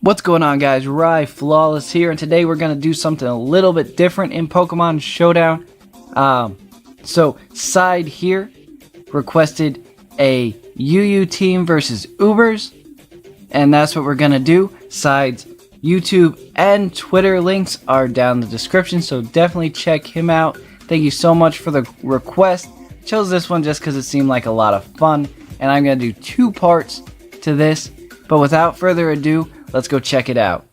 What's going on, guys? Rye Flawless here, and today we're going to do something a little bit different in Pokemon Showdown. So Side here requested a UU team versus Ubers, and that's what we're going to do. Side's YouTube and Twitter links are down in the description, so definitely check him out. Thank you so much for the request. Chose this one just because it seemed like a lot of fun, and I'm going to do two parts to this. But without further ado, let's go check it out.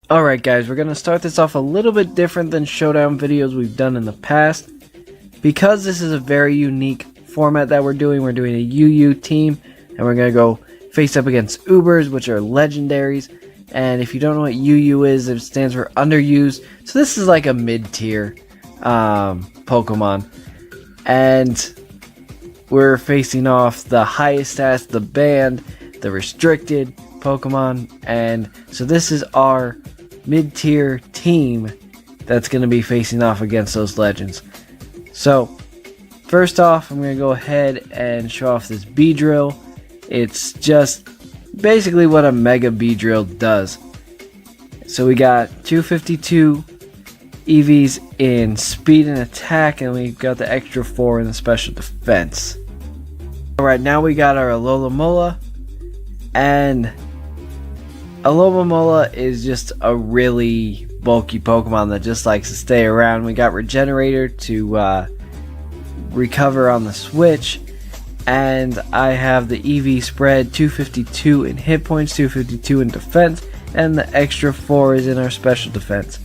Alright guys, we're going to start this off a little bit different than Showdown videos we've done in the past. Because this is a very unique format that we're doing a UU team, and we're going to go face up against Ubers, which are legendaries. And if you don't know what UU is, it stands for underused. So this is like a mid-tier Pokemon. And we're facing off the highest stats, the banned, the restricted Pokemon. And so this is our mid-tier team that's going to be facing off against those legends. So first off, I'm going to go ahead and show off this Beedrill. It's just basically what a Mega Beedrill does. So we got 252 EVs in speed and attack, and we've got the extra 4 in the special defense. Alright, now we got our Alomomola, and Alomomola is just a really bulky Pokemon that just likes to stay around. We got Regenerator to recover on the switch, and I have the EV spread, 252 in hit points, 252 in defense, and the extra 4 is in our special defense.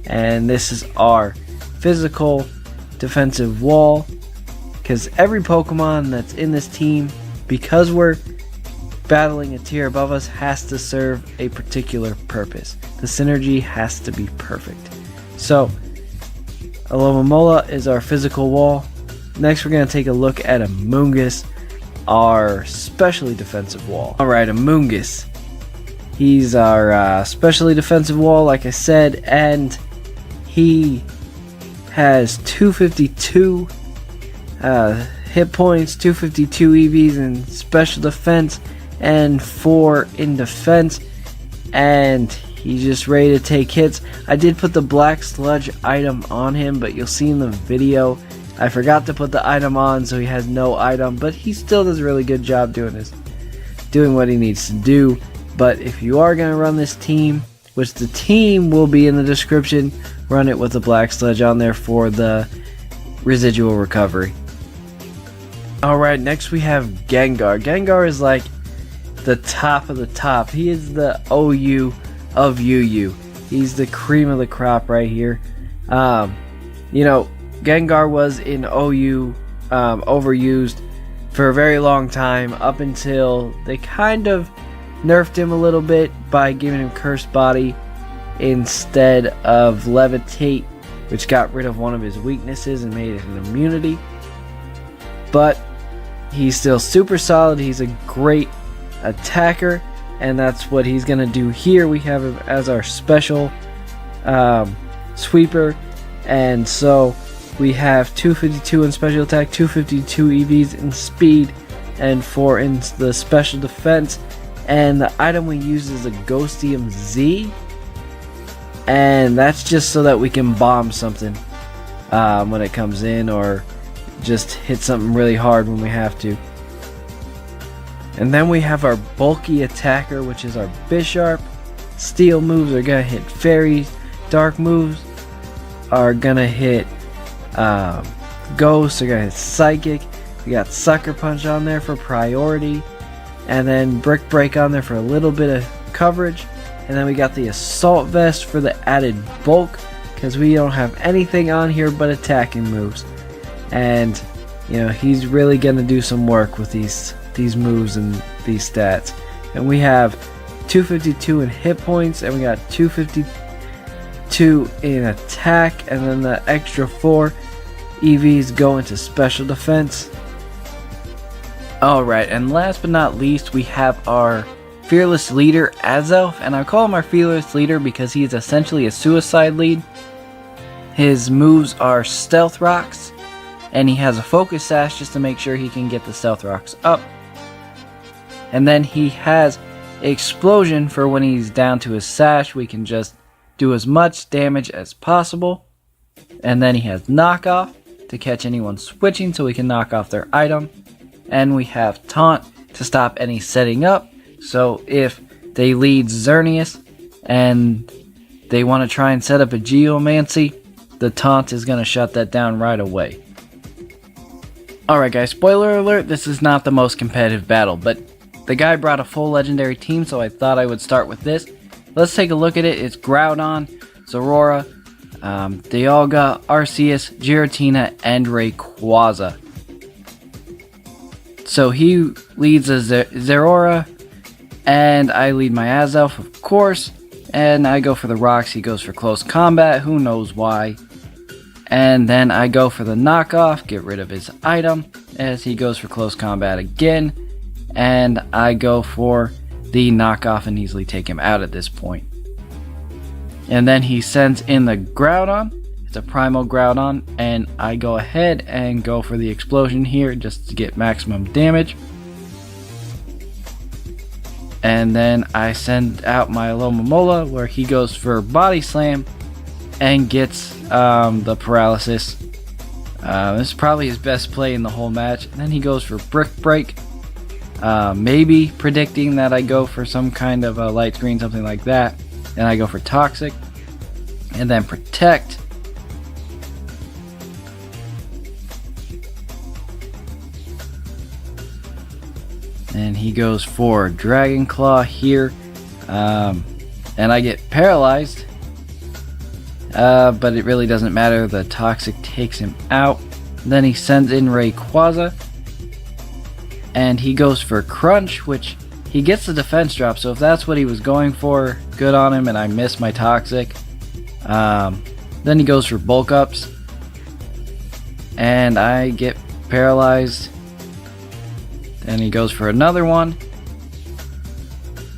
And this is our physical defensive wall, because every Pokemon that's in this team, because we're battling a tier above us, has to serve a particular purpose. The synergy has to be perfect. So Alomomola is our physical wall. Next we're going to take a look at Amoonguss, our specially defensive wall. Alright, Amoonguss, he's our specially defensive wall, like I said, and he has 252 hit points, 252 EVs in special defense, and 4 in defense, and he's just ready to take hits. I did put the black sludge item on him, but you'll see in the video I forgot to put the item on, so he has no item, but he still does a really good job doing what he needs to do. But if you are going to run this team, which the team will be in the description, run it with the black sludge on there for the residual recovery. Alright, next we have Gengar. Gengar is like the top of the top. He is the OU of UU. He's the cream of the crop right here. You know, Gengar was in OU overused for a very long time, up until they kind of nerfed him a little bit by giving him Cursed Body instead of Levitate, which got rid of one of his weaknesses and made it an immunity. But he's still super solid. He's a great attacker, and that's what he's gonna do here. We have him as our special sweeper, and so we have 252 in special attack, 252 EVs in speed, and 4 in the special defense. And the item we use is a Ghostium Z, and that's just so that we can bomb something when it comes in, or just hit something really hard when we have to. And then we have our bulky attacker, which is our Bisharp. Steel moves are gonna hit fairies. Dark moves are gonna hit ghosts. Are gonna hit psychic. We got Sucker Punch on there for priority, and then Brick Break on there for a little bit of coverage. And then we got the Assault Vest for the added bulk, because we don't have anything on here but attacking moves. And you know, he's really gonna do some work with these moves and these stats. And we have 252 in hit points, and we got 252 in attack, and then the extra 4 EVs go into special defense. Alright, and last but not least, we have our fearless leader, Azelf, and I call him our fearless leader because he is essentially a suicide lead. His moves are stealth rocks, and he has a focus sash just to make sure he can get the stealth rocks up. And then he has explosion for when he's down to his sash. We can just do as much damage as possible. And then he has knockoff to catch anyone switching so we can knock off their item. And we have taunt to stop any setting up. So if they lead Xerneas and they want to try and set up a Geomancy, the taunt is going to shut that down right away. Alright guys, spoiler alert, this is not the most competitive battle, but the guy brought a full legendary team, so I thought I would start with this. Let's take a look at it. It's Groudon, Zorora, Dialga, Arceus, Giratina, and Rayquaza. So he leads a Zorora, and I lead my Azelf, of course, and I go for the rocks. He goes for close combat, who knows why. And then I go for the knockoff, get rid of his item, as he goes for close combat again. And I go for the knockoff and easily take him out at this point. And then he sends in the Groudon. It's a primal Groudon, and I go ahead and go for the explosion here just to get maximum damage. And then I send out my Alomomola where he goes for Body Slam and gets the paralysis. This is probably his best play in the whole match. And then he goes for Brick Break, maybe predicting that I go for some kind of a light screen, something like that. And I go for Toxic, and then Protect. And he goes for Dragon Claw here, and I get paralyzed. But it really doesn't matter. The Toxic takes him out. Then he sends in Rayquaza, and he goes for Crunch, which he gets the defense drop. So if that's what he was going for, good on him. And I miss my Toxic. Then he goes for Bulk Ups, and I get paralyzed. Then he goes for another one,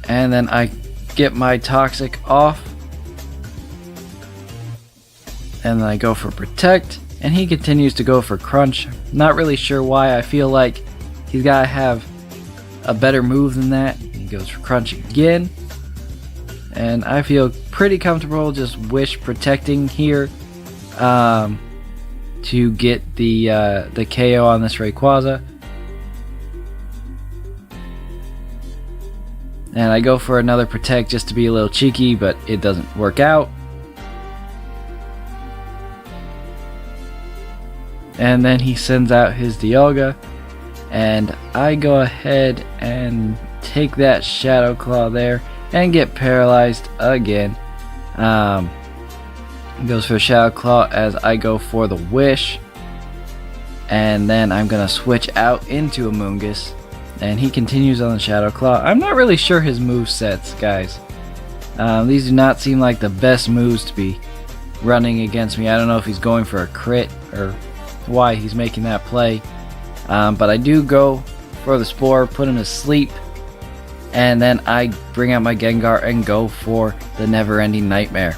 and then I get my Toxic off. And then I go for Protect, and he continues to go for Crunch. Not really sure why. I feel like he's got to have a better move than that. He goes for Crunch again, and I feel pretty comfortable just Wish protecting here to get the KO on this Rayquaza. And I go for another Protect just to be a little cheeky, but it doesn't work out. And then he sends out his Dialga, and I go ahead and take that Shadow Claw there and get paralyzed again. Goes for Shadow Claw as I go for the Wish, and then I'm gonna switch out into Amoonguss, and he continues on the Shadow Claw. I'm not really sure his move sets, guys. These do not seem like the best moves to be running against me. I don't know if he's going for a crit or why he's making that play, but I do go for the Spore, put him to sleep, and then I bring out my Gengar and go for the Never-Ending Nightmare,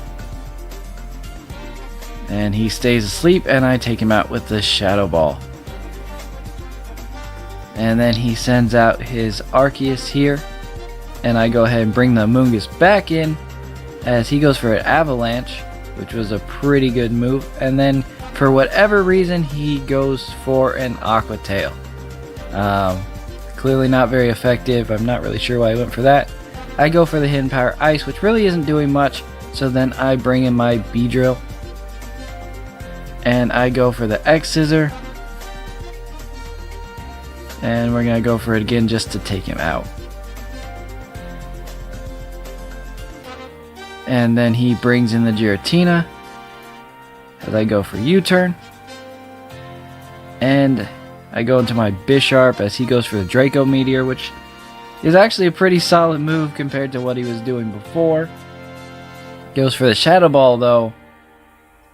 and he stays asleep, and I take him out with the Shadow Ball. And then he sends out his Arceus here, and I go ahead and bring the Amoonguss back in as he goes for an Avalanche, which was a pretty good move. And then for whatever reason he goes for an Aqua Tail. Clearly not very effective. I'm not really sure why I went for that. I go for the Hidden Power Ice, which really isn't doing much. So then I bring in my Beedrill, and I go for the X-Scissor, and we're gonna go for it again just to take him out. And then he brings in the Giratina as I go for U-turn, and I go into my Bisharp as he goes for the Draco Meteor, which It was actually a pretty solid move compared to what he was doing before. Goes for the Shadow Ball though,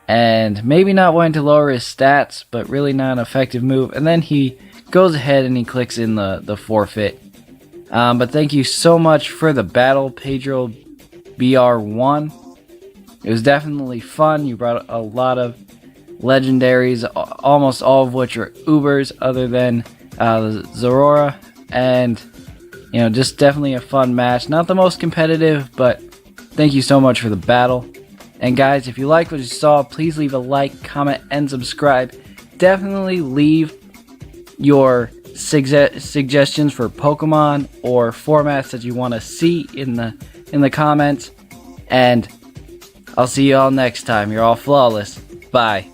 and maybe not wanting to lower his stats, but really not an effective move. And then he goes ahead and he clicks in the forfeit. But thank you so much for the battle, Pedro BR1. It was definitely fun. You brought a lot of legendaries, almost all of which are Ubers other than Zorora. And, you know, just definitely a fun match. Not the most competitive, but thank you so much for the battle. And guys, if you liked what you saw, please leave a like, comment, and subscribe. Definitely leave your suggestions for Pokemon or formats that you want to see in the comments. And I'll see you all next time. You're all flawless. Bye.